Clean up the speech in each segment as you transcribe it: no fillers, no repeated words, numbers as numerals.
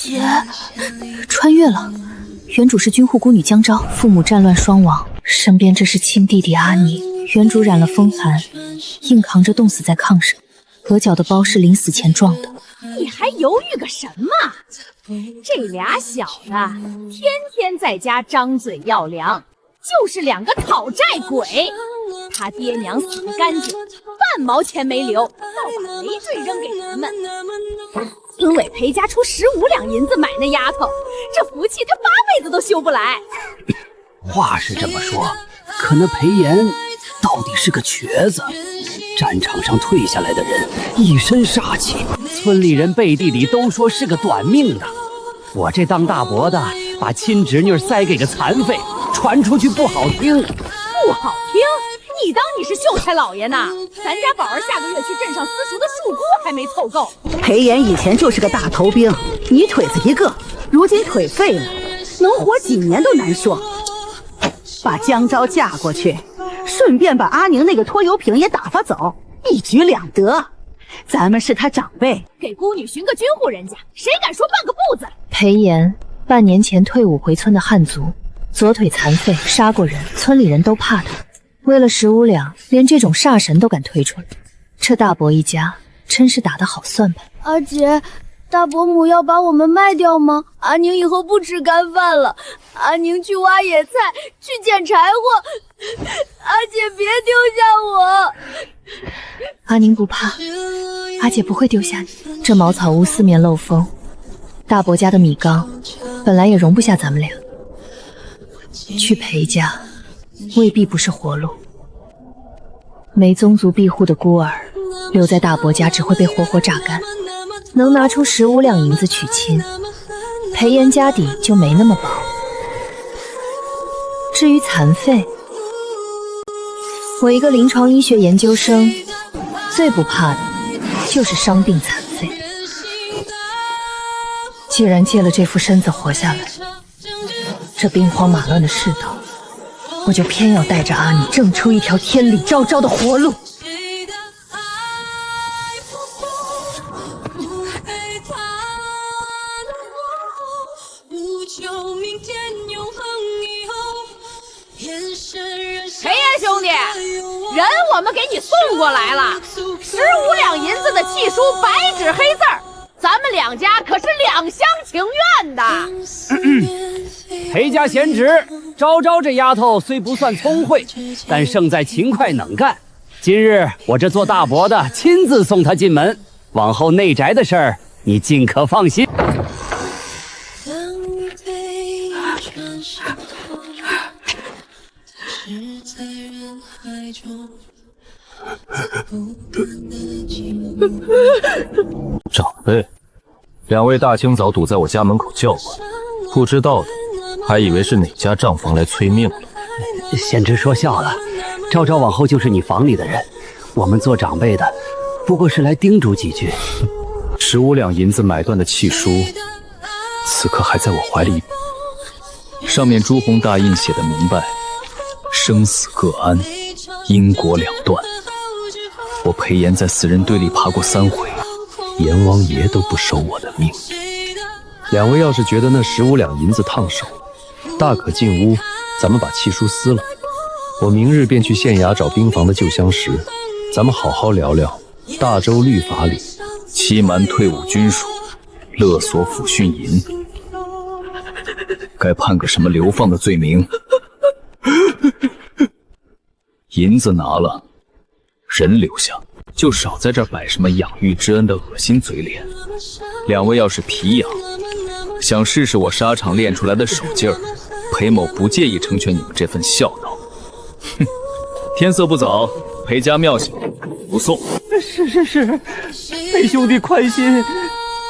姐，穿越了。原主是军护孤女江昭，父母战乱双亡，身边这是亲弟弟阿宁。原主染了风寒，硬扛着冻死在炕上，额角的包是临死前撞的。你还犹豫个什么？这俩小子天天在家张嘴要粮，就是两个讨债鬼。他爹娘死得干净，半毛钱没留，倒把累赘扔给咱们。孙伟裴家出15两银子买那丫头，这福气他8辈子都修不来。话是这么说，可那裴炎到底是个瘸子。战场上退下来的人一身杀气，村里人背地里都说是个短命的。我这当大伯的把亲侄女塞给个残废，传出去不好听。不好听？你当你是秀才老爷呢？咱家宝儿下个月去镇上私塾的树菇还没凑够。裴炎以前就是个大头兵，泥腿子一个，如今腿废了，能活几年都难说。把江昭嫁过去，顺便把阿宁那个拖油瓶也打发走，一举两得。咱们是他长辈，给孤女寻个军户人家，谁敢说半个不字？裴炎半年前退伍回村的汉族，左腿残废，杀过人，村里人都怕他。为了15两，连这种煞神都敢推出来，这大伯一家真是打得好算盘。阿姐，大伯母要把我们卖掉吗？阿宁以后不吃干饭了，阿宁去挖野菜，去捡柴火，阿姐别丢下我。阿宁不怕，阿姐不会丢下你。这茅草屋四面漏风，大伯家的米缸本来也容不下咱们俩，去裴家未必不是活路。没宗族庇护的孤儿留在大伯家只会被活活榨干，能拿出15两银子娶亲，裴炎家底就没那么薄。至于残废，我一个临床医学研究生，最不怕的就是伤病残废。既然借了这副身子活下来，这兵荒马乱的世道，我就偏要带着阿宁挣出一条天理昭昭的活路。裴炎兄弟，人我们给你送过来了，15两银子的契书，白纸黑字儿，咱们两家可是两厢情愿的。裴家贤侄，昭昭这丫头虽不算聪慧，但胜在勤快能干。今日我这做大伯的亲自送她进门，往后内宅的事儿你尽可放心。长辈，2位大清早堵在我家门口叫唤，不知道的还以为是哪家账房来催命了。贤侄说笑了，昭昭往后就是你房里的人，我们做长辈的不过是来叮嘱几句。15两银子买断的契书，此刻还在我怀里，上面朱红大印写的明白，生死各安，因果两断。我裴炎在死人堆里爬过3回，阎王爷都不收我的命。2位要是觉得那15两银子烫手，大可进屋，咱们把契书撕了。我明日便去县衙找兵房的旧相识，咱们好好聊聊大周律法里欺瞒退伍军属，勒索抚恤银，该判个什么流放的罪名？银子拿了，人留下，就少在这儿摆什么养育之恩的恶心嘴脸。2位要是皮痒，想试试我沙场练出来的手劲儿，裴某不介意成全你们这份孝道。哼，天色不早，裴家庙小，不送。是，裴兄弟宽心，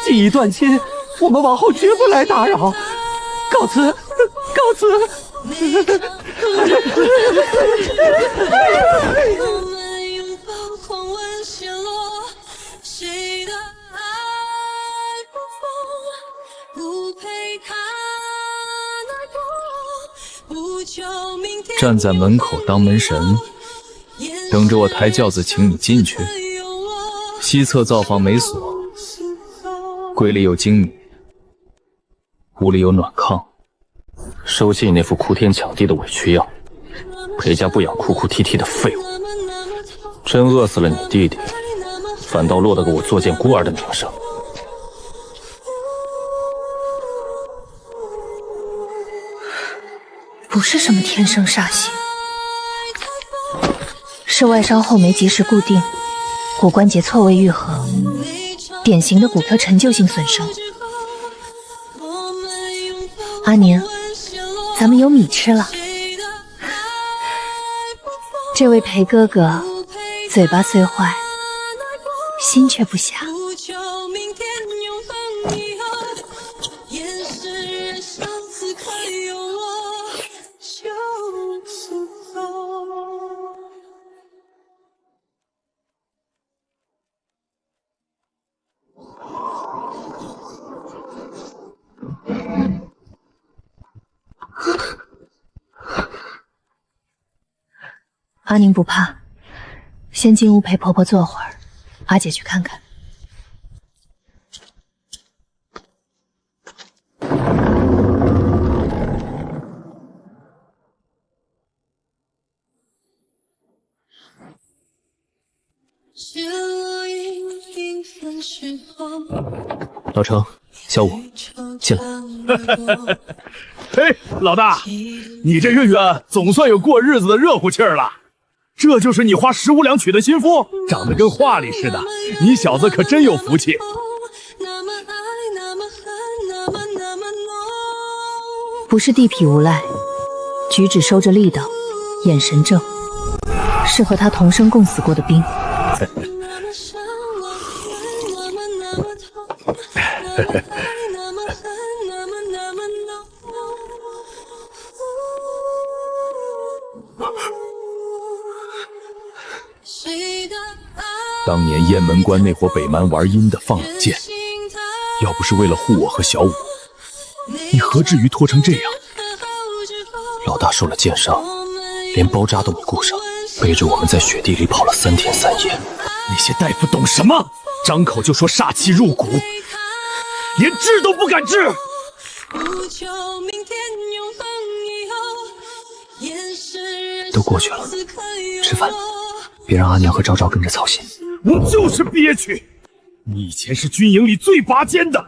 既已断亲，我们往后绝不来打扰。告辞。站在门口当门神，等着我抬轿子请你进去。西侧灶房没锁，柜里有精米，屋里有暖炕。收起你那副哭天抢地的委屈样，裴家不养哭哭啼啼的废物。真饿死了你弟弟，反倒落得个我作贱孤儿的名声。不是什么天生煞气，是外伤后没及时固定，骨关节错位愈合，典型的骨科陈旧性损伤。阿宁，咱们有米吃了。这位裴哥哥，嘴巴虽坏，心却不狭。阿宁不怕，先进屋陪婆婆坐会儿，阿姐去看看。老程，小五，进来。嘿，老大，你这个月总算有过日子的热乎气儿了。这就是你花15两娶的心腹，长得跟画里似的。你小子可真有福气。不是地痞无赖，举止收着力道，眼神正，是和他同生共死过的兵。当年雁门关那伙北蛮玩阴的放冷箭，要不是为了护我和小五，你何至于拖成这样？老大受了箭伤，连包扎都没顾上，背着我们在雪地里跑了3天3夜。那些大夫懂什么？张口就说煞气入骨，连治都不敢治。都过去了，吃饭，别让阿娘和昭昭跟着操心。我就是憋屈。你以前是军营里最拔尖的，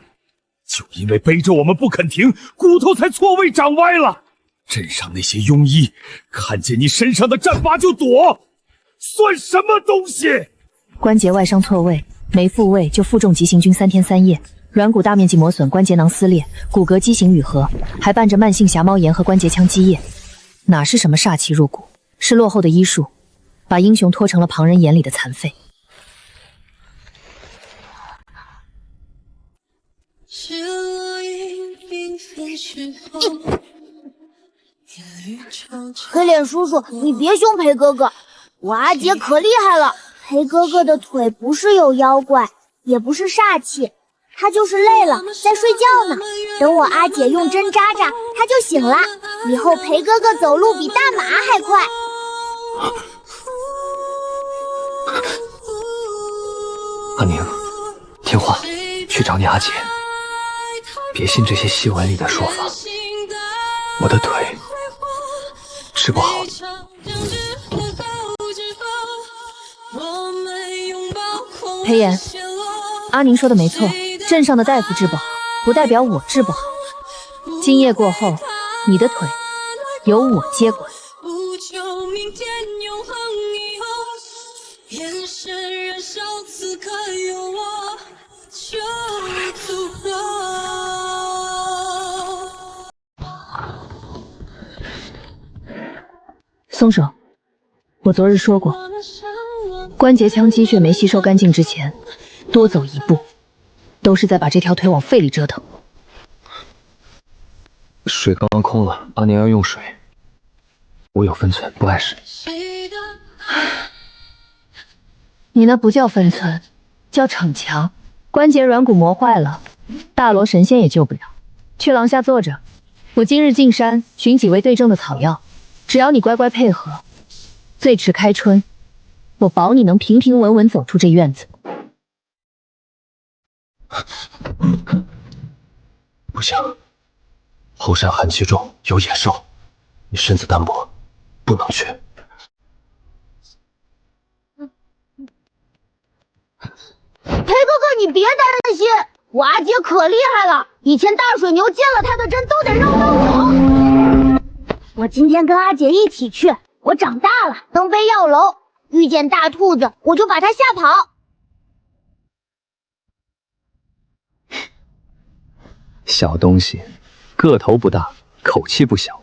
就因为背着我们不肯停，骨头才错位长歪了。镇上那些庸医看见你身上的战疤就躲，算什么东西？关节外伤错位，没复位就负重急行军3天3夜，软骨大面积磨损，关节囊撕裂，骨骼畸形愈合，还伴着慢性狭猫炎和关节腔积液。哪是什么煞气入骨，是落后的医术，把英雄拖成了旁人眼里的残废。黑脸叔叔，你别凶裴哥哥，我阿杰可厉害了。裴哥哥的腿不是有妖怪，也不是煞气，他就是累了，在睡觉呢。等我阿姐用针扎扎，他就醒了。以后裴哥哥走路比大马还快。阿宁，听话，去找你阿姐，别信这些戏文里的说法。我的腿治不好。裴岩，阿宁说的没错，镇上的大夫治不好，不代表我治不好。今夜过后，你的腿由我接管。松手！我昨日说过，关节腔积血没吸收干净之前，多走一步，都是在把这条腿往肺里折腾。水刚刚空了，阿娘要用水。我有分寸，不碍事。你那不叫分寸，叫逞强。关节软骨磨坏了，大罗神仙也救不了。去廊下坐着，我今日进山寻几味对症的草药，只要你乖乖配合，最迟开春，我保你能平平稳稳走出这院子。不行，后山寒气重，有野兽，你身子单薄，不能去。裴哥哥，你别担心，我阿姐可厉害了，以前大水牛见了她的针都得绕到我。我今天跟阿姐一起去，我长大了，能背药楼，遇见大兔子我就把它吓跑。小东西，个头不大，口气不小，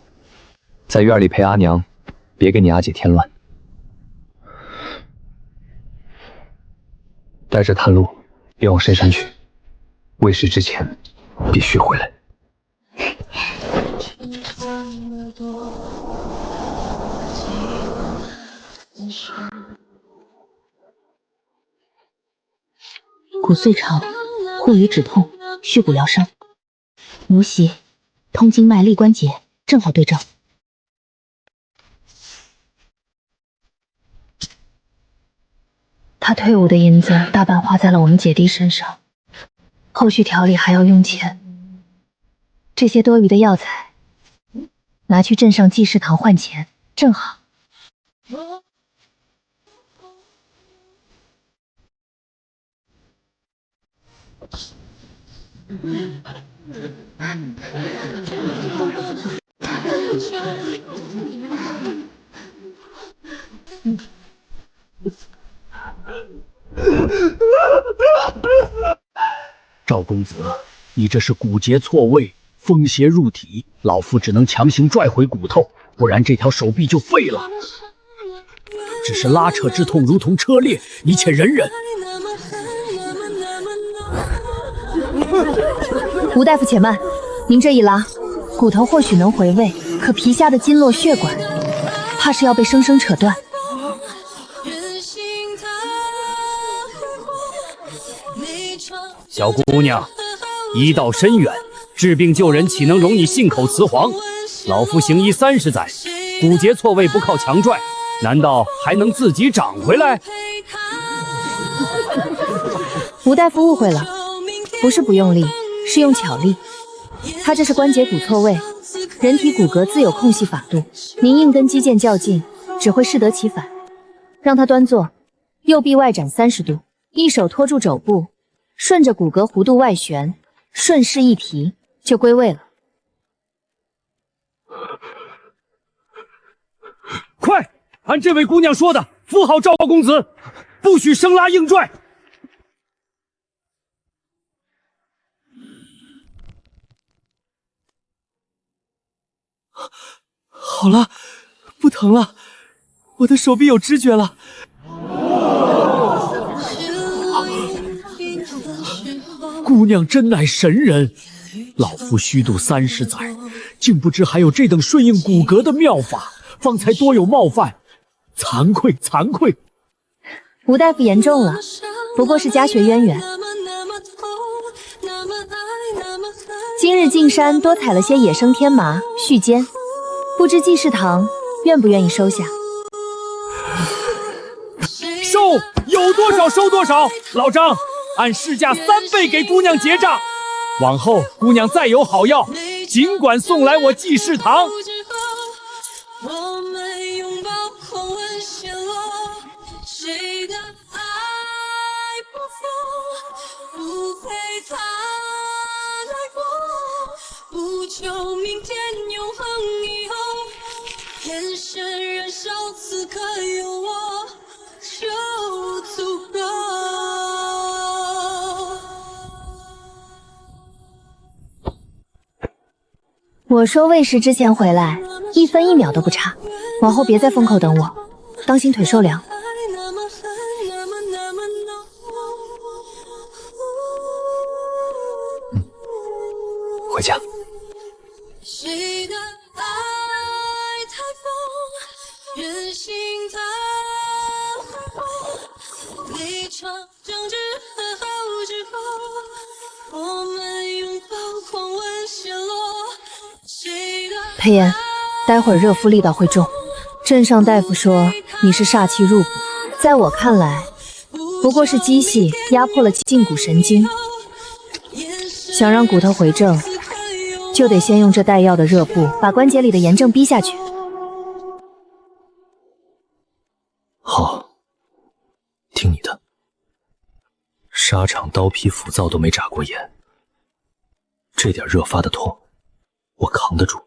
在院里陪阿娘，别给你阿姐添乱。带着探路，别往深山去，未时之前必须回来。骨髓肠，会与止痛，续骨疗伤。牛膝、通经脉、力关节，正好对症。他退伍的银子大半花在了我们姐弟身上，后续调理还要用钱。这些多余的药材，拿去镇上济世堂换钱，正好。赵公子，你这是骨节错位，风邪入体，老夫只能强行拽回骨头，不然这条手臂就废了。只是拉扯之痛如同车裂，你且忍忍。吴大夫且慢，您这一拉，骨头或许能回位，可皮下的经络血管，怕是要被生生扯断。小姑娘，医道深远，治病救人岂能容你信口雌黄？老夫行医30载，骨节错位不靠强拽，难道还能自己长回来？吴大夫误会了，不是不用力，是用巧力。他这是关节骨错位，人体骨骼自有空隙法度，您硬跟肌腱较劲，只会适得其反。让他端坐，右臂外展30度，一手托住肘部，顺着骨骼弧度外旋，顺势一提就归位了。快，按这位姑娘说的，扶好赵公子，不许生拉硬拽。好了，不疼了，我的手臂有知觉了。姑娘真乃神人，老夫虚度30载，竟不知还有这等顺应骨骼的妙法，方才多有冒犯，惭愧惭愧。吴大夫言重了，不过是家学渊源。今日进山多采了些野生天麻续煎，不知济世堂愿不愿意收下？收，有多少收多少。老张，按市价3倍给姑娘结账。往后姑娘再有好药，尽管送来我济世堂。求明天永恒以后，眼神燃烧，此刻有我就足够。我说未时之前回来，1分1秒都不差。往后别在风口等我，当心腿受凉。回家。谁的爱太疯，任性太疯，离场争执和好之后，我们拥抱狂吻陷落。谁的裴炎，待会儿热敷力道会重，镇上大夫说你是煞气入骨，在我看来，不过是机器压迫了胫骨神经，想让骨头回正，就得先用这带药的热布把关节里的炎症逼下去。好，听你的。沙场刀劈斧灶都没眨过眼，这点热发的痛，我扛得住。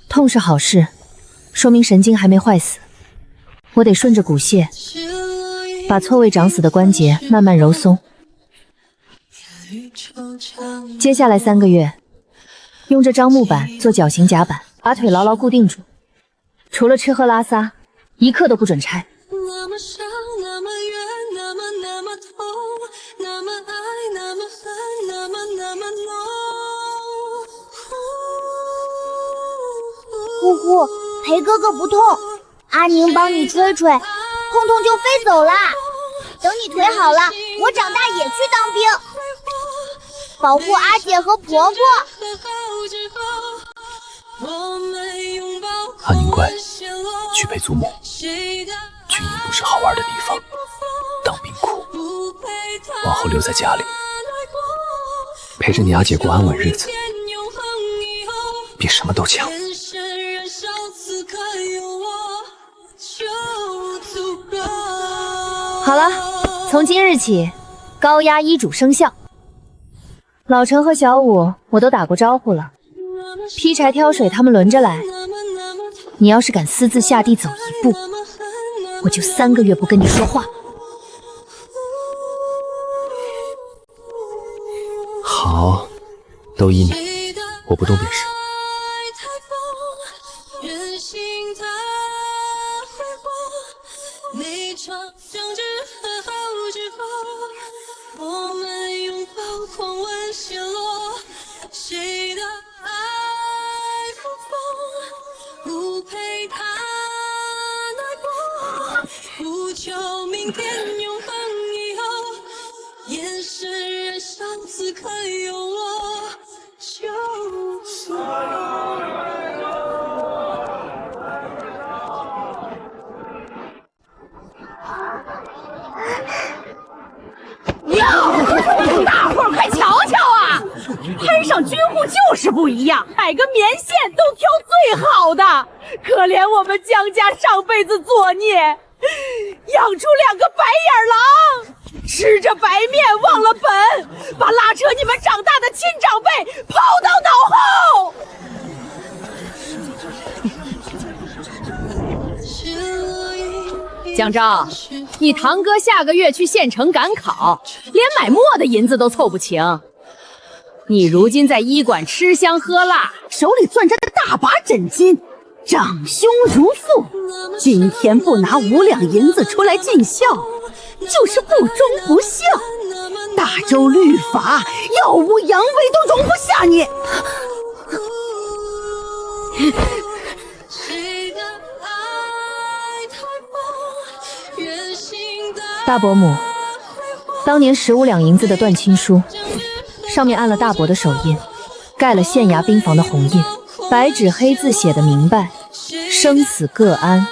痛是好事，说明神经还没坏死。我得顺着骨屑，把错位长死的关节慢慢揉松。接下来3个月，用这张木板做绞刑夹板，把腿牢牢固定住。除了吃喝拉撒，一刻都不准拆。那么伤，那么远，那么痛，那么爱，那么恨，那么浓。呼呼，裴哥哥不痛，阿宁帮你吹吹，痛痛就飞走啦。等你腿好了，我长大也去当兵，保护阿姐和婆婆。阿宁乖，去陪祖母。军营不是好玩的地方，当兵苦，往后留在家里，陪着你阿姐过安稳日子，比什么都强。好了，从今日起，高压医嘱生效。老陈和小五我都打过招呼了，劈柴挑水他们轮着来。你要是敢私自下地走一步，我就3个月不跟你说话。好，都依你，我不动便是。大伙儿快瞧瞧啊！摊上军户就是不一样，买个棉线都挑最好的。可怜我们江家上辈子作孽，养出2个白眼狼，吃着白面忘了本，把拉扯你们长大的亲长辈抛到脑后。江昭，你堂哥下个月去县城赶考，连买墨的银子都凑不清。你如今在医馆吃香喝辣，手里攥着大把枕巾，长兄如父。今天不拿5两银子出来尽孝，就是不忠不孝。大周律法，耀武扬威都容不下你。大伯母，当年15两银子的断亲书，上面按了大伯的手印，盖了县衙兵房的红印，白纸黑字写的明白，生死各安，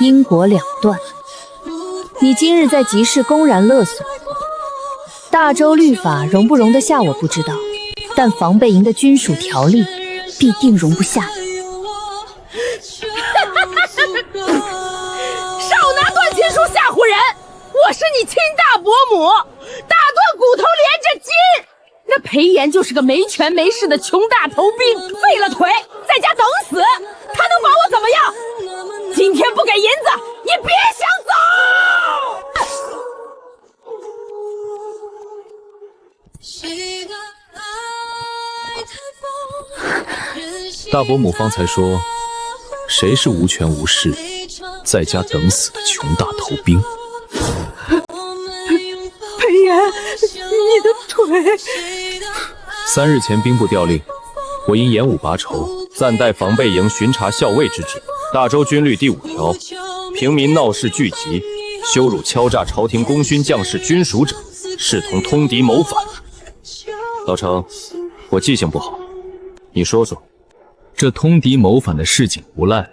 因果两断。你今日在集市公然勒索，大周律法容不容得下我不知道，但防备营的军属条例必定容不下你。少拿断亲书吓唬人！我是你亲大伯母，打断骨头连着筋。那裴炎就是个没权没势的穷大头兵，废了腿，在家等死，他能把我怎么样？今天不给银子，你别想走。大伯母方才说，谁是无权无势，在家等死的穷大头兵？裴炎，你的腿！3日前兵部调令，我因延误拔筹，暂代防备营巡查校尉之职。大周军律第5条，平民闹事聚集，羞辱敲诈朝廷功勋将士军属者，视同通敌谋反。老程，我记性不好，你说说，这通敌谋反的市井无赖，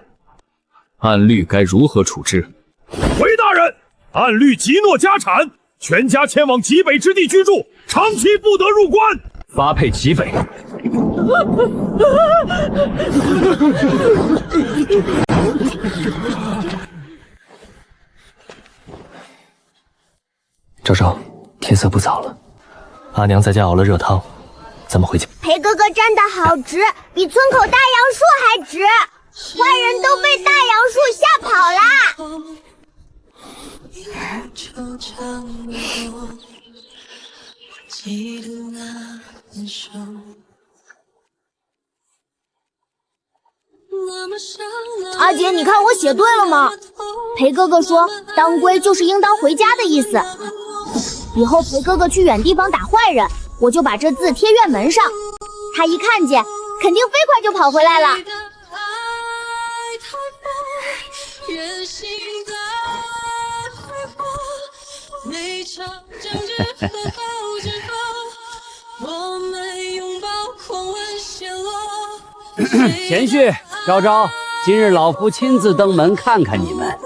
按律该如何处置？回大人，按律缉诺家产，全家迁往极北之地居住，长期不得入关。发配极北。昭昭，天色不早了，阿娘在家熬了热汤，咱们回家。裴哥哥站得好直，比村口大杨树还直，坏人都被大杨树吓跑啦。阿姐，你看我写对了吗？裴哥哥说当归就是应当回家的意思，以后裴哥哥去远地方打坏人，我就把这字贴院门上，他一看见肯定飞快就跑回来了。贤婿，昭昭，今日老夫亲自登门看看你们。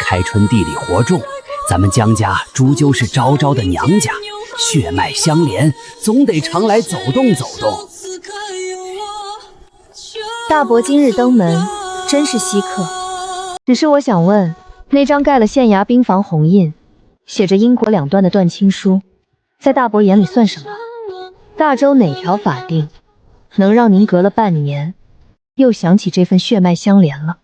开春地里活重，咱们江家终究是昭昭的娘家，血脉相连，总得常来走动走动。大伯今日登门，真是稀客。只是我想问，那张盖了县衙兵房红印，写着因果两断的断亲书，在大伯眼里算什么？大周哪条法定能让您隔了半年，又想起这份血脉相连了？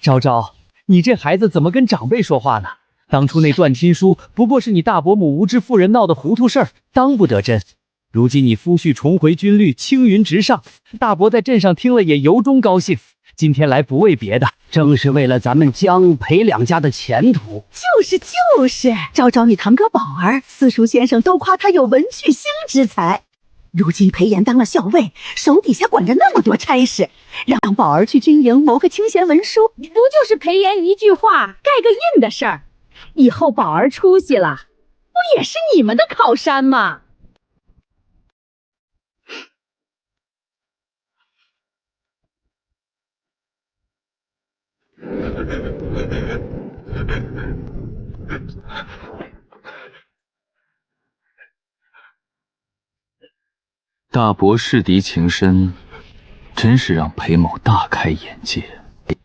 昭昭，你这孩子怎么跟长辈说话呢？当初那断亲书不过是你大伯母无知妇人闹的糊涂事儿，当不得真。如今你夫婿重回军律，青云直上，大伯在镇上听了也由衷高兴。今天来不为别的，正是为了咱们江裴两家的前途。就是，昭昭你堂哥宝儿，私塾先生都夸他有文曲星之才。如今裴炎当了校尉，手底下管着那么多差事，让宝儿去军营谋个清闲文书，不就是裴炎一句话盖个印的事儿？以后宝儿出息了，不也是你们的靠山吗？大伯视敌情深，真是让裴某大开眼界。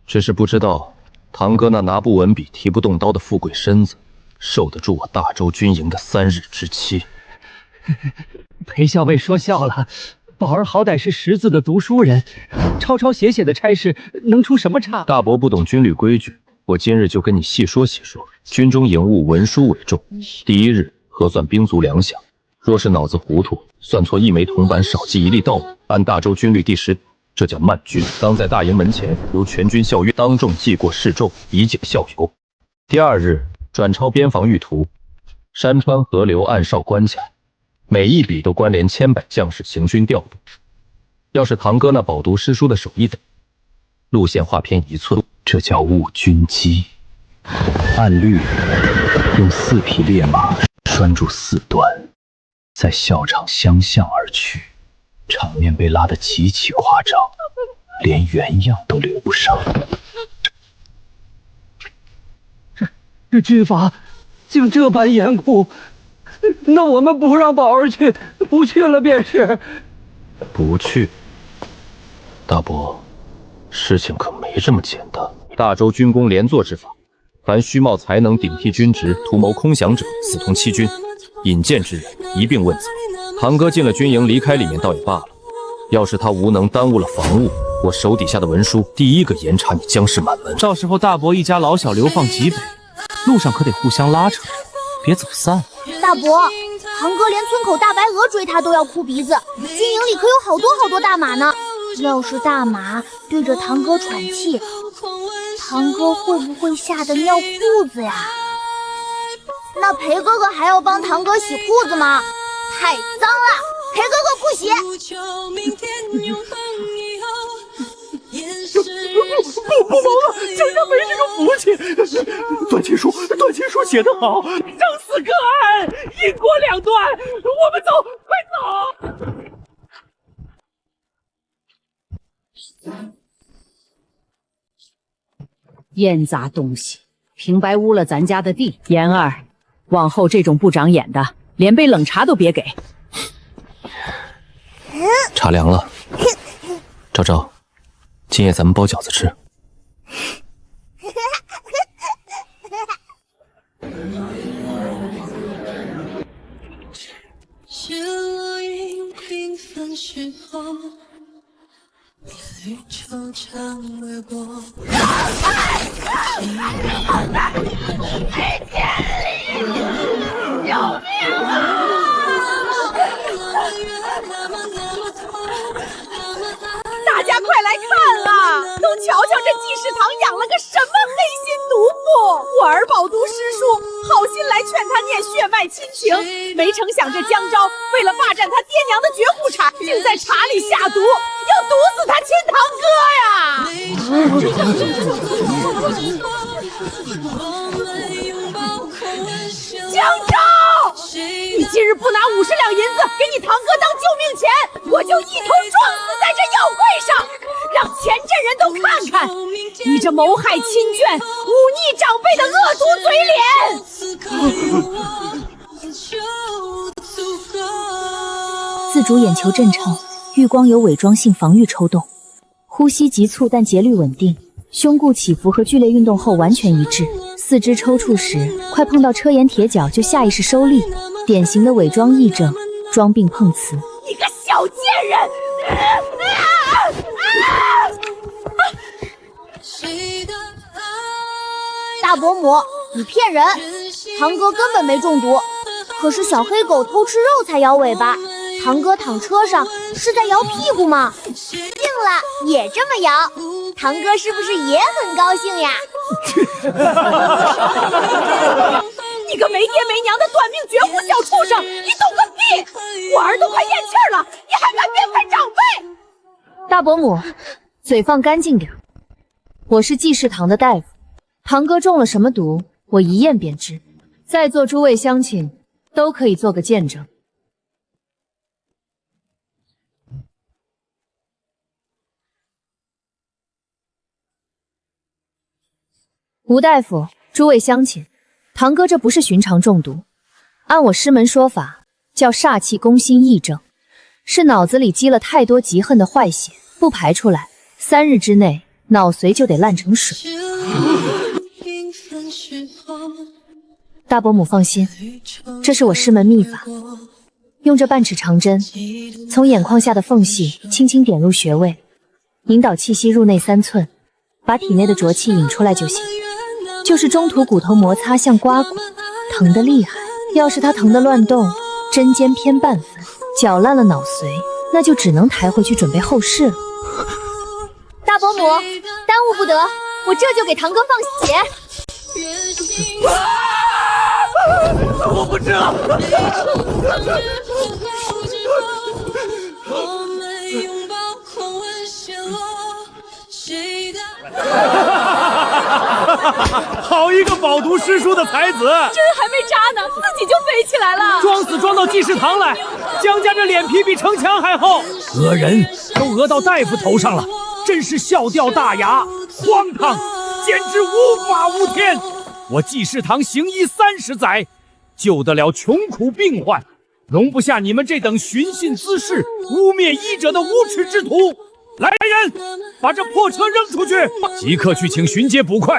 只是不知道堂哥那拿不稳笔、提不动刀的富贵身子，受得住我大周军营的3日之期。裴校尉说笑了，宝儿好歹是识字的读书人，抄抄写写的差事能出什么差？大伯不懂军律规矩，我今日就跟你细说细说。军中营务文书为重，第1日核算兵卒粮饷，若是脑子糊涂，算错1枚铜板，少记1粒稻米，按大周军律第10，这叫慢军。当在大营门前由全军校阅，当众记过示众，以解校友。第2日转抄边防域图，山川河流暗哨关卡，每一笔都关联千百将士行军调度。要是堂哥那饱读诗书的手艺等，路线划偏1寸，这叫误军机。按律用4匹烈马拴住4端，在校场相向而去，场面被拉得极其夸张，连原样都留不上。这军法竟这般严酷，那我们不让宝儿去，不去了便是。不去，大伯，事情可没这么简单。大周军功连坐之法，凡虚冒才能顶替军职、图谋空饷者，死同欺君；引荐之人一并问责。堂哥进了军营，离开里面倒也罢了，要是他无能耽误了防务，我手底下的文书第1个严查你江氏满门。到时候大伯一家老小流放极北，路上可得互相拉扯着，别走散。大伯，堂哥连村口大白鹅追他都要哭鼻子，军营里可有好多大马呢。要是大马对着堂哥喘气，堂哥会不会吓得尿裤子呀？那裴哥哥还要帮堂哥洗裤子吗？太脏了，裴哥哥不洗。不忙了，江家没这个福气。断亲书写得好，生死各安，因果两断。我们走，快走！烟杂东西，平白污了咱家的地。妍儿，往后这种不长眼的，连杯冷茶都别给。茶凉了。昭昭，今夜咱们包饺子吃。是落英缤纷时候，夜雨惆怅掠过。大家快来看啊！都瞧瞧这济世堂养了个什么黑心毒妇！我儿饱读诗书，好心来劝他念血脉亲情，没成想这江昭为了霸占他爹娘的绝户茶，竟在茶里下毒，要毒死他亲堂哥呀！江昭！你今日不拿50两银子给你堂哥当救命钱，我就一头撞死在这药柜上，让前镇人都看看你这谋害亲眷、忤逆长辈的恶毒嘴脸。自主眼球震颤，玉光有伪装性防御抽动，呼吸急促但节律稳定，胸部起伏和剧烈运动后完全一致。四肢抽搐时，快碰到车沿铁脚就下意识收力，典型的伪装癔症，装病碰瓷。你个小贱人！大伯母，你骗人！堂哥根本没中毒，可是小黑狗偷吃肉才摇尾巴。堂哥躺车上是在摇屁股吗？病了也这么摇，堂哥是不是也很高兴呀？你个没爹没娘的短命绝户小畜生，你懂个屁！我儿都快咽气儿了，你还敢变态长辈！大伯母，嘴放干净点。我是济世堂的大夫，堂哥中了什么毒，我一验便知。在座诸位乡亲都可以做个见证。吴大夫，诸位乡亲，堂哥这不是寻常中毒，按我师门说法，叫煞气攻心翳症，是脑子里积了太多嫉恨的坏血，不排出来，3日之内脑髓就得烂成水。大伯母放心，这是我师门秘法，用这半尺长针，从眼眶下的缝隙轻轻点入穴位，引导气息入内3寸，把体内的浊气引出来就行。就是中途骨头摩擦像刮骨，疼得厉害。要是他疼得乱动，针尖偏半分，搅烂了脑髓，那就只能抬回去准备后事了。大伯母，耽误不得，我这就给堂哥放血。我不知道。好一个饱读诗书的才子！针还没扎呢，自己就飞起来了。装死装到济世堂来，江家这脸皮比城墙还厚。讹人都讹到大夫头上了，真是笑掉大牙，荒唐，简直无法无天。我济世堂行医30载，救得了穷苦病患，容不下你们这等寻衅滋事、污蔑医者的无耻之徒。来人，把这破车扔出去！即刻去请巡街捕快，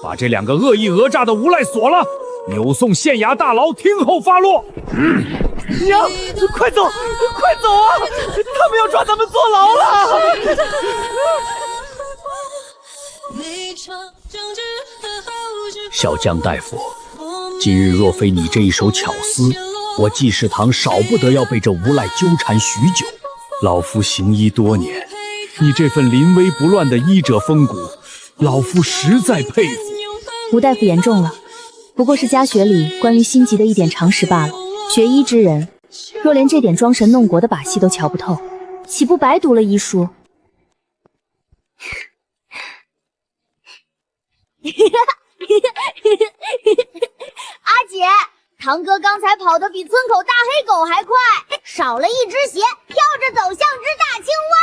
把这2个恶意讹诈的无赖锁了，扭送县衙大牢，听候发落。娘，快走，快走啊！他们要抓咱们坐牢了！小江大夫，今日若非你这一手巧思，我济世堂少不得要被这无赖纠缠许久。老夫行医多年，你这份临危不乱的医者风骨，老夫实在佩服。吴大夫言重了，不过是家学里关于心疾的一点常识罢了。学医之人，若连这点装神弄国的把戏都瞧不透，岂不白读了医书？阿姐，堂哥刚才跑得比村口大黑狗还快，少了一只鞋，漂着走，像只大青蛙。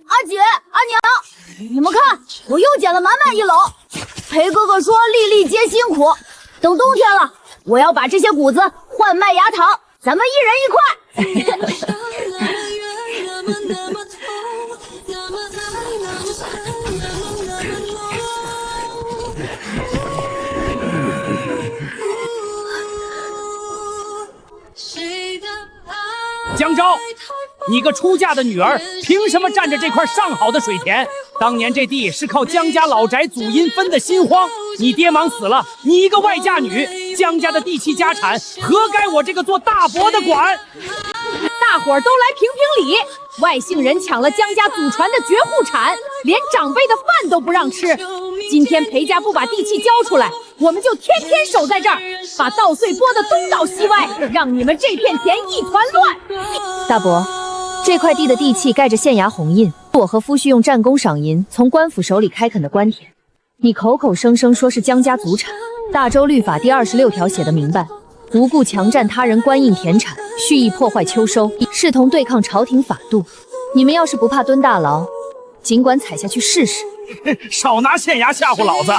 阿姐、阿娘，你们看，我又捡了满满一篓。裴哥哥说粒粒皆辛苦，等冬天了，我要把这些谷子换麦芽糖，咱们一人一块。江昭，你个出嫁的女儿，凭什么占着这块上好的水田？当年这地是靠江家老宅祖荫分的心荒，你爹忙死了，你一个外嫁女，江家的地契家产，何该我这个做大伯的管？大伙儿都来评评理，外姓人抢了江家祖传的绝户产，连长辈的饭都不让吃。今天裴家不把地契交出来，我们就天天守在这儿，把稻穗拨得东倒西歪，让你们这片田一团乱。大伯，这块地的地契盖着县衙红印，我和夫婿用战功赏银从官府手里开垦的官田。你口口声声说是江家祖产，大周律法第26条写得明白，无故强占他人官印田产，蓄意破坏秋收，视同对抗朝廷法度。你们要是不怕蹲大牢，尽管踩下去试试。少拿县衙吓唬老子！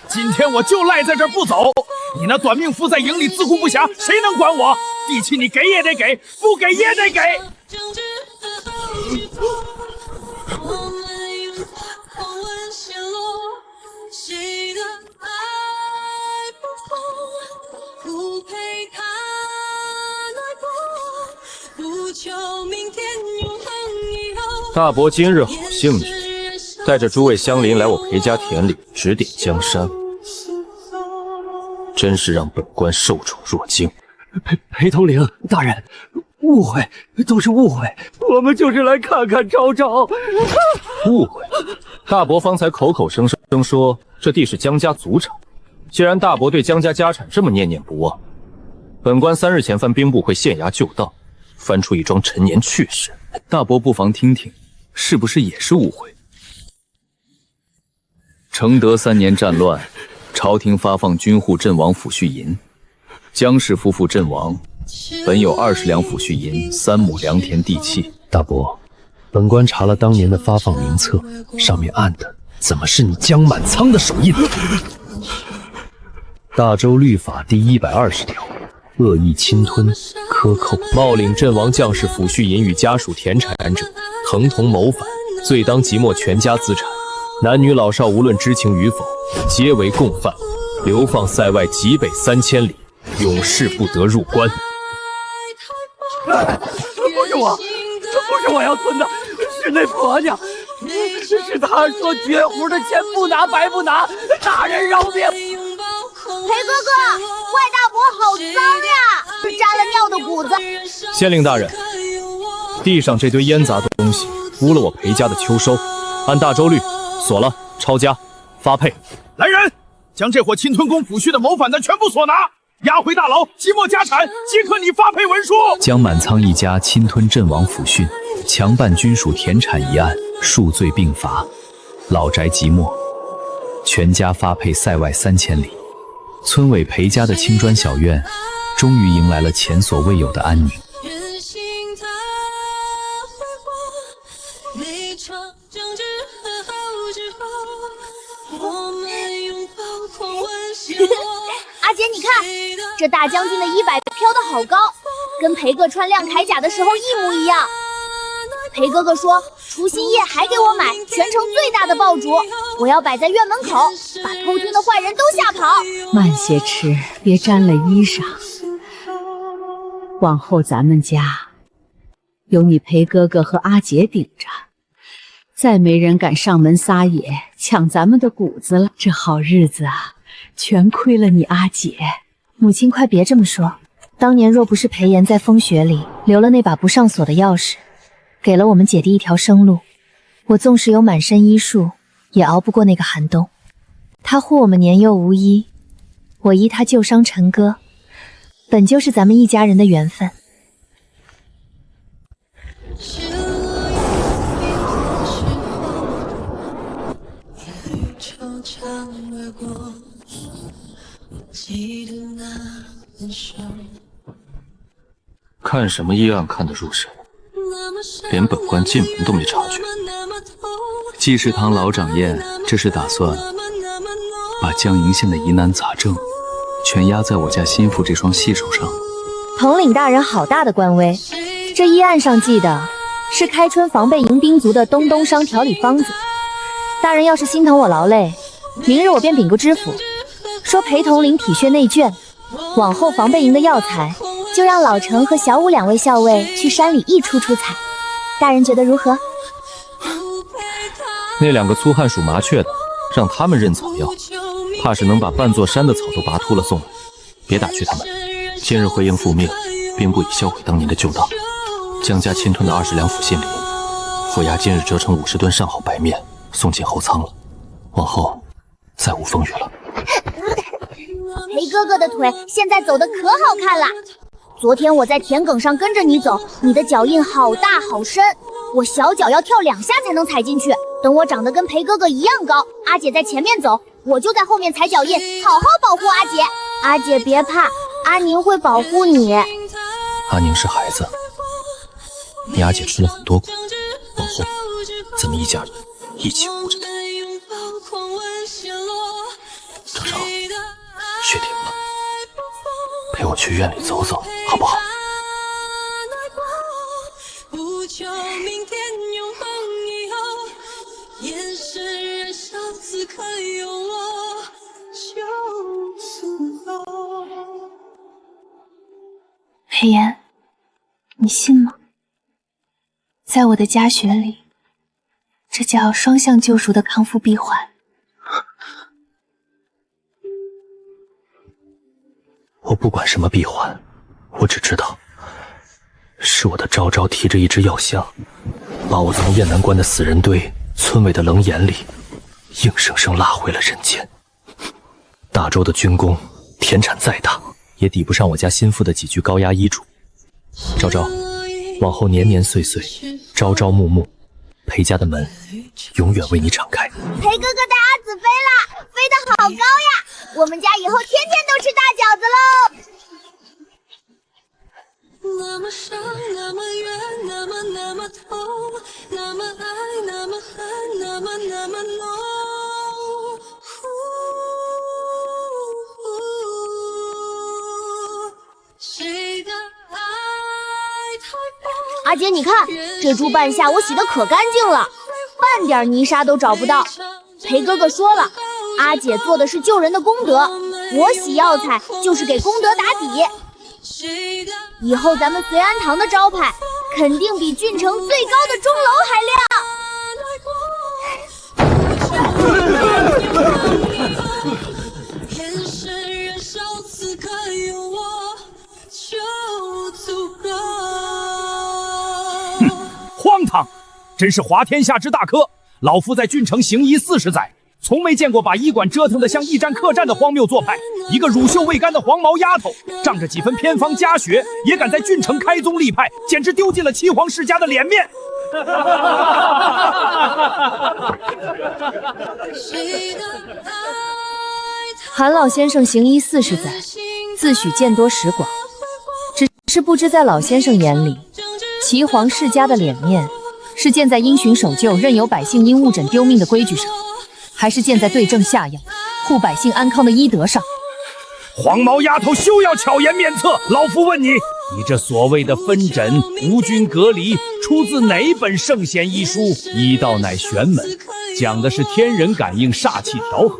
今天我就赖在这儿不走。你那短命夫在营里自顾不暇，谁能管我？地契你给也得给，不给也得给。大伯今日好兴致，带着诸位乡邻来我裴家田里指点江山，真是让本官受宠若惊。裴统领大人，误会，都是误会，我们就是来看看昭昭。误会？大伯方才口口声声说这地是江家祖产，既然大伯对江家家产这么念念不忘，本官3日前翻兵部会县衙旧档，翻出一桩陈年趣事，大伯不妨听听，是不是也是误会？承德3年战乱，朝廷发放军户阵亡抚恤银，江氏夫妇阵亡，本有20两抚恤银，3亩良田地契。大伯，本官查了当年的发放名册，上面按的怎么是你江满仓的手印？大周律法第120条，恶意侵吞、克扣、冒领阵亡将士抚恤银与家属田产者，疼同谋反，罪当即没全家资产。男女老少无论知情与否，皆为共犯，流放塞外极北3000里，永世不得入关。不是我，不是我要吞的，是那婆娘，是她说绝户的钱不拿白不拿，大人饶命！裴哥哥，外大伯好脏呀，沾了尿的谷子。县令大人，地上这堆烟杂东西污了我裴家的秋收，按大周律锁了，抄家，发配。来人，将这伙侵吞公抚恤的谋反的全部锁拿，押回大牢，即没家产，即刻拟发配文书。江满仓一家侵吞阵亡抚恤，强办军属田产一案，数罪并罚，老宅即没，全家发配塞外3000里。村委裴家的青砖小院，终于迎来了前所未有的安宁。阿姐，你看这大将军的衣摆飘得好高，跟裴哥穿亮铠甲的时候一模一样。裴哥哥说除夕夜还给我买全城最大的爆竹，我要摆在院门口，把偷听的坏人都吓跑。慢些吃，别沾了衣裳。往后咱们家有你裴哥哥和阿姐顶着，再没人敢上门撒野抢咱们的谷子了。这好日子啊，全亏了你阿姐。母亲，快别这么说。当年若不是裴炎在风雪里留了那把不上锁的钥匙，给了我们姐弟一条生路，我纵使有满身医术，也熬不过那个寒冬。他护我们年幼无依，我依他旧伤陈歌，本就是咱们一家人的缘分。看什么议案看得入神，连本官进门都没察觉。济世堂老掌宴，这是打算把江营县的疑难杂症全压在我家心腹这双细手上。统领大人好大的官威，这议案上记的是开春防备迎兵卒的东东伤调理方子。大人要是心疼我劳累，明日我便禀个知府，说裴统领体血内倦，往后防备营的药材就让老程和小武2位校尉去山里一出采。大人觉得如何？那2个粗汉属麻雀的，让他们认草药，怕是能把半座山的草都拔秃了送来。别打趣他们，今日回营复命，兵部已销毁当年的旧道。江家侵吞的20两府信里，府衙今日折成50吨上好白面，送进后仓了。往后再无风雨了。裴哥哥的腿现在走得可好看了。昨天我在田埂上跟着你走，你的脚印好大好深，我小脚要跳2下才能踩进去。等我长得跟裴哥哥一样高，阿姐在前面走，我就在后面踩脚印，好好保护阿姐。阿姐别怕，阿宁会保护你。阿宁是孩子，你阿姐吃了很多苦，往后咱们一家人一起护着她。张少，雪停了，陪我去院里走走，好不好？不求明天永恒以后，眼神燃烧，此刻有我就足够。裴言，你信吗？在我的家学里，这叫双向救赎的康复闭环。我不管什么闭环，我只知道是我的昭昭提着一支药箱，把我从雁南关的死人堆、村委的冷眼里硬生生拉回了人间。大周的军功田产再大，也抵不上我家心腹的几句高压医嘱。昭昭，往后年年岁岁，朝朝暮暮，裴家的门永远为你敞开。裴哥哥带阿紫飞了，飞得好高呀！我们家以后天天都吃大饺子喽！那么伤，那么远，那么痛，那么爱，那么恨，那么浓。谁的爱太疯？阿姐，你看这猪半夏我洗得可干净了，半点泥沙都找不到。裴哥哥说了，阿姐做的是救人的功德，我洗药材就是给功德打底。以后咱们绥安堂的招牌肯定比郡城最高的钟楼还亮。眼神燃烧，此刻有我就足够。荒唐！真是滑天下之大科！老夫在郡城行医40载，从没见过把医馆折腾得像驿站客栈的荒谬做派。一个乳臭未干的黄毛丫头，仗着几分偏方家学，也敢在郡城开宗立派，简直丢尽了齐皇世家的脸面。韩老先生行医40载，自诩见多识广，只是不知在老先生眼里，齐皇世家的脸面是建在因循守旧、任由百姓因误诊丢命的规矩上，还是建在对症下药、护百姓安康的医德上？黄毛丫头休要巧言面策！老夫问你，你这所谓的分诊、无菌隔离，出自哪本圣贤医书？医道乃玄门，讲的是天人感应、煞气调和。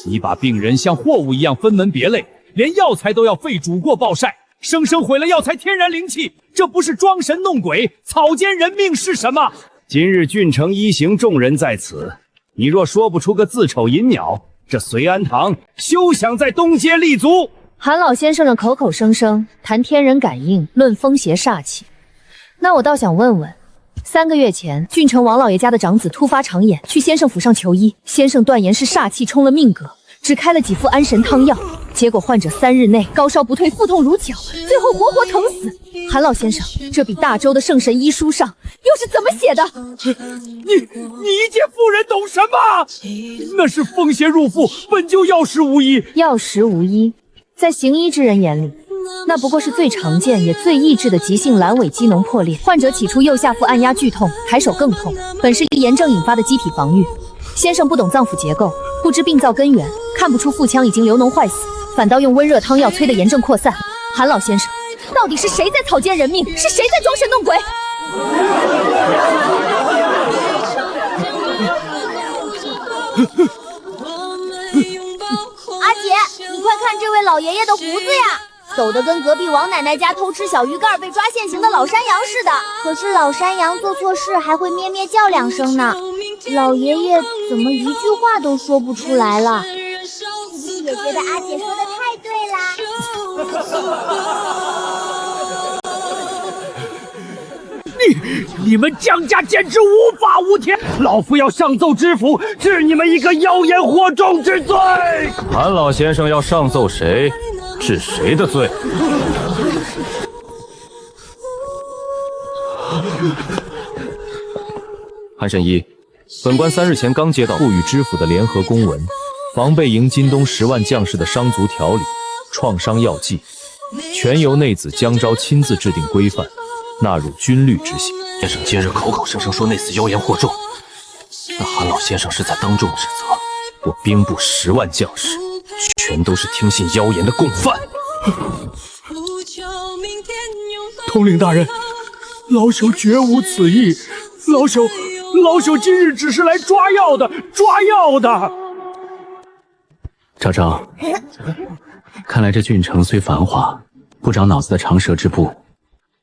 你把病人像货物一样分门别类，连药材都要费煮过暴晒，生生毁了药材天然灵气，这不是装神弄鬼、草菅人命是什么？今日郡城一行众人在此，你若说不出个自丑银鸟，这绥安堂休想在东街立足。韩老先生的口口声声谈天人感应，论风邪煞气，那我倒想问问，3个月前郡城王老爷家的长子突发肠炎，去先生府上求医，先生断言是煞气冲了命格，只开了几副安神汤药，结果患者3日内高烧不退，腹痛如绞，最后活活疼死。韩老先生，这比大周的圣神医书上又是怎么写的？你一介妇人懂什么？那是风邪入腹，本就药石无医。药石无医，在行医之人眼里，那不过是最常见也最易治的急性阑尾机脓破裂。患者起初右下腹按压剧痛，抬手更痛，本是炎症引发的机体防御。先生不懂脏腑结构，不知病灶根源，看不出腹腔已经流脓坏死，反倒用温热汤药催得炎症扩散。韩老先生，到底是谁在草菅人命？是谁在装神弄鬼？阿姐，你快看这位老爷爷的胡子呀，走得跟隔壁王奶奶家偷吃小鱼干被抓现行的老山羊似的。可是老山羊做错事还会咩咩叫2声呢，老爷爷怎么一句话都说不出来了？是不是也觉得阿姐说的太对啦？你们江家简直无法无天！老夫要上奏知府，治你们一个妖言惑众之罪。韩老先生要上奏谁，治谁的罪？韩神医，本官3日前刚接到赋予知府的联合公文，防备营今冬10万将士的伤足调理、创伤药剂，全由内子江昭亲自制定规范，纳入军律执行。先生今日口口声声说内子妖言惑众，那韩老先生是在当众指责我兵部10万将士全都是听信妖言的共犯。统领大人，老朽绝无此意，老朽今日只是来抓药的。昭昭，看来这郡城虽繁华，不长脑子的长舌之部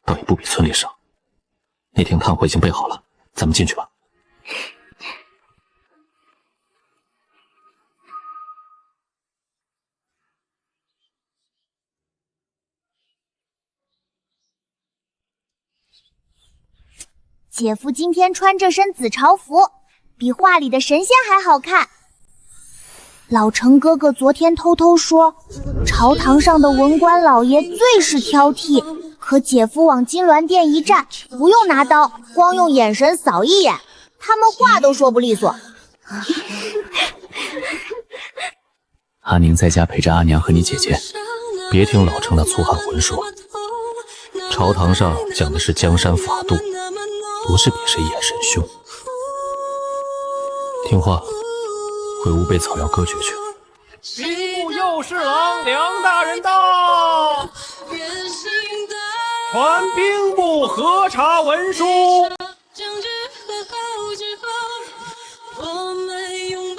倒也不比村里少。那天炭火已经备好了，咱们进去吧。姐夫今天穿这身紫朝服，比画里的神仙还好看。老程哥哥昨天偷偷说，朝堂上的文官老爷最是挑剔，可姐夫往金銮殿一站，不用拿刀，光用眼神扫一眼，他们话都说不利索。阿宁在家陪着阿娘和你姐姐，别听老程那粗汉混说。朝堂上讲的是江山法度，不是比谁眼神凶。听话，回屋被草药割绝去。兵部右侍郎梁大人到，传兵部核查文书。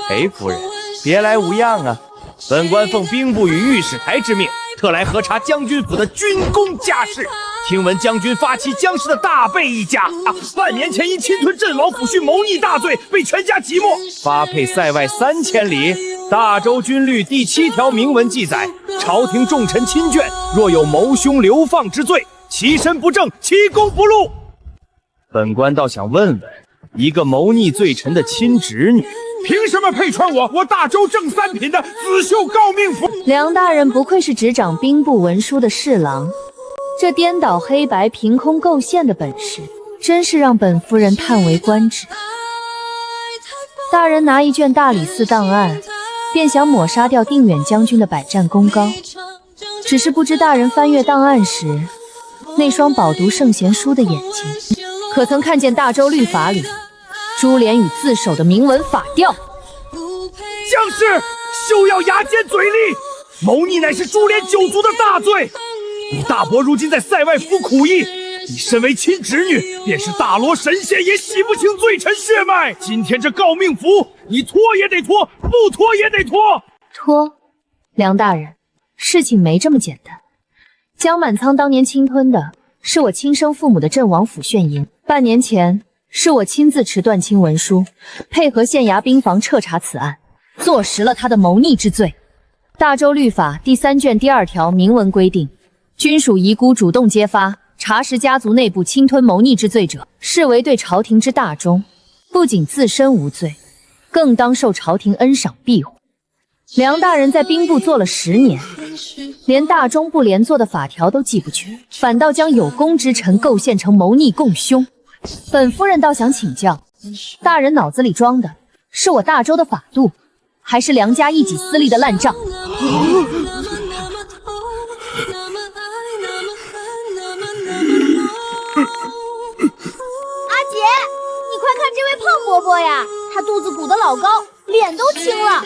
裴夫人，别来无恙啊！本官奉兵部与御史台之命，特来核查将军府的军功家事。听闻将军发起江氏的大贝一家，半年前因侵吞镇王府训谋逆大罪，被全家即没，发配塞外3000里。大周军律第7条明文记载，朝廷重臣亲眷若有谋凶流放之罪，其身不正，其功不禄。本官倒想问问，一个谋逆罪臣的亲侄女，凭什么配穿我大周正3品的紫绣诰命服？梁大人不愧是执掌兵部文书的侍郎，这颠倒黑白、凭空构陷的本事，真是让本夫人叹为观止。大人拿一卷大理寺档案，便想抹杀掉定远将军的百战功高，只是不知大人翻阅档案时，那双饱读圣贤书的眼睛，可曾看见大周律法里株连与自首的明文法调？将士休要牙尖嘴利，谋逆乃是株连9族的大罪。你大伯如今在塞外服苦役，你身为亲侄女，便是大罗神仙也洗不清罪臣血脉。今天这诰命符，你脱也得脱，不脱也得脱。脱？梁大人，事情没这么简单。江满仓当年侵吞的是我亲生父母的镇王府炫银，半年前是我亲自持断亲文书，配合县衙兵房彻查此案，坐实了他的谋逆之罪。大周律法第3卷第2条明文规定，军属遗孤主动揭发查实家族内部侵吞谋逆之罪者，视为对朝廷之大忠，不仅自身无罪，更当受朝廷恩赏庇护。梁大人在兵部做了10年，连大中不连坐的法条都记不全，反倒将有功之臣构陷成谋逆共凶。本夫人倒想请教，大人脑子里装的是我大周的法度，还是梁家一己私利的烂账？阿姐，你快看这位胖伯伯呀，他肚子鼓得老高，脸都青了，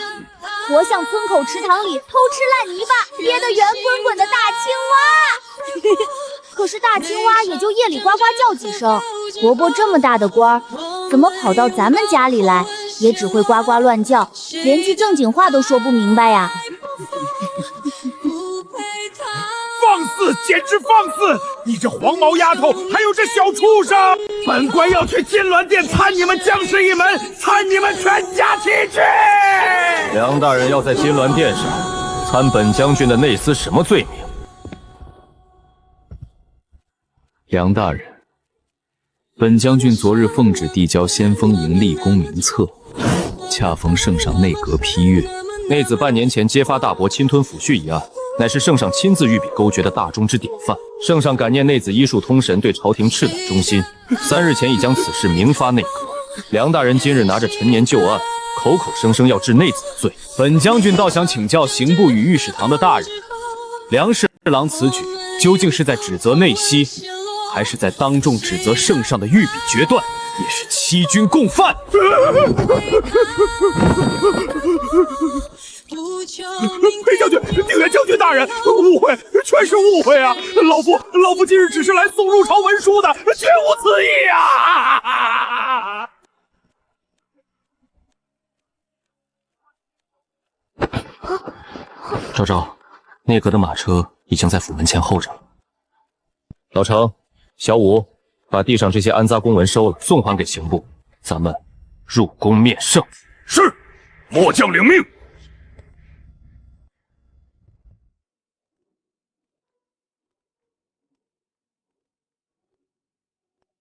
活像村口池塘里偷吃烂泥巴憋得圆滚滚的大青蛙。可是大青蛙也就夜里呱呱叫几声，伯伯这么大的官儿，怎么跑到咱们家里来，也只会呱呱乱叫，连句正经话都说不明白呀。放肆，简直放肆！你这黄毛丫头，还有这小畜生！本官要去金銮殿参你们江氏一门，参你们全家齐去！梁大人要在金銮殿上参本将军的内司什么罪名？梁大人，本将军昨日奉旨递交先锋营立功名册，恰逢圣上内阁批阅。内子半年前揭发大伯侵吞抚恤一案，乃是圣上亲自御笔勾决的大忠之典范。圣上感念内子医术通神，对朝廷赤胆忠心，3日前已将此事明发内阁。梁大人今日拿着陈年旧案，口口声声要治内子的罪。本将军倒想请教刑部与御史堂的大人，梁侍郎此举究竟是在指责内西，还是在当众指责圣上的御笔决断，也是欺君共犯？裴将军，定远将军大人，误会，全是误会啊！老夫今日只是来送入朝文书的，绝无此意啊！昭昭，内阁的马车已经在府门前候着了。老程、小武，把地上这些安扎公文收了，送还给刑部，咱们入宫面圣。是，末将领命。